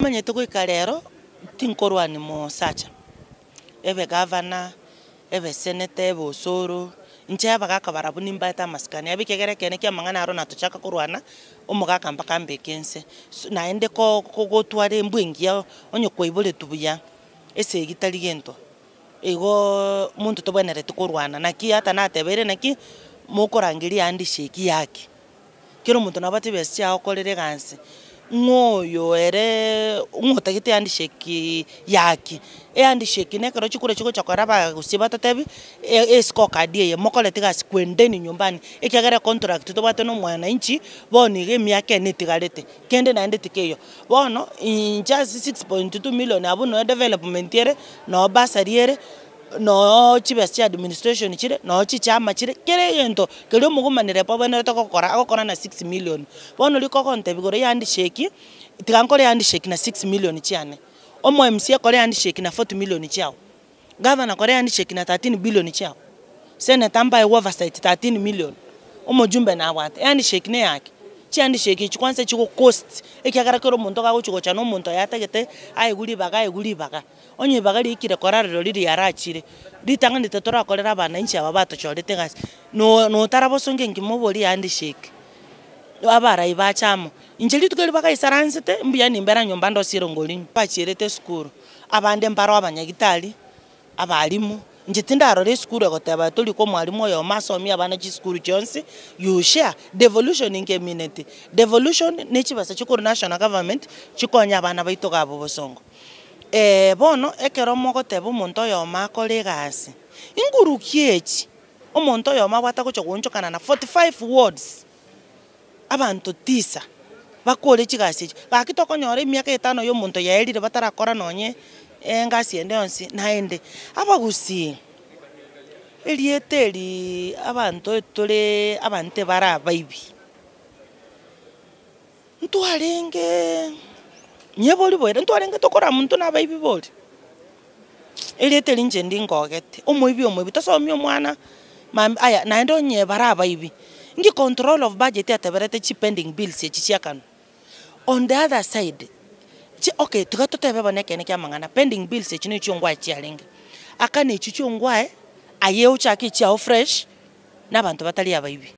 manyete ko ikarero tinkorwani mo sacha ebe governor ebe senator ebe osoro nche abagaka barabuni mbata maskani abikegere kene kya mangana aro natuchaka kurwana omugaka mpaka mbekense na ende ko gotware mbwingia onyo koibole tubuya ese gitali gento ego muntu tobwenere tukurwana naki hata natebere naki Mokorangeri Handshake yaki kero muntu nabate besya okorere ganse ngoyo ere ngotagite Handshake yaki Handshake ne kero chikure chiko chakora ba gusiba tatebi esco card ye mokolete gas kwendeni nyumbani ekagara contract to bate no mwana inchi boni ge miaka netigarete kende na ende tikeyo bono in just 6.2 million abuno development yere no basariere no Chibesa administration chire no chichama chire kere yento kero mugumanire pa bana akokora na 6 million bono liko konte bigore Handshake tikankore Handshake na 6 million chiane omo MC kore Handshake na 40 million chiao governor kore Handshake na 13 billion chiao senator mba oversight 13 million omo jumbe na awate Handshake ne yake Handshake chikwanse chiko cost ekyagara kero muntu ka guchiko chano muntu yategete ayiguri baga onye bagari ikire korariro liri yarachire litanga nitetora kolera abana inchi ababato chorete ngasi no tarabosonge ngimobori Handshake abara ibachamo injeli tukeli bakaisaransete mbuya nimbera nyomba ndo sirongolini pachirete skuru abande mbaro abanyagitali abalimu njitinda arore skuru agoteba toli ko mwalimu oyo masomi abana chi skuru chonse you share devolution in community devolution ne Chibesa chiko national government chikonya abana baito gabo bosongo bono ekero mogoteba omonto oyo makore gasi inguru kiechi omonto oyo mabwata gochogonchokana na 45 words abantu tisa bakore chigasi bakitokonyora imiaka 5 yo muntu yaelire batarakora nonye ngasi ende onsi naende abagusi elieteli abantu tole abante bara baibi ntwarenge nyeboli boire ntwarenge tokora muntu na baibi boli elieteli njendi ngogete omoibi tosomi omwana aya naende onye bara baibi ngi control of budget ataberete chi pending bills echichiakano on the other side okay tukatotebe boneke ne kya mangana pending bills echino chiongwa chialinga akane chichongwa ayeucha kichao fresh nabantu batali abaibi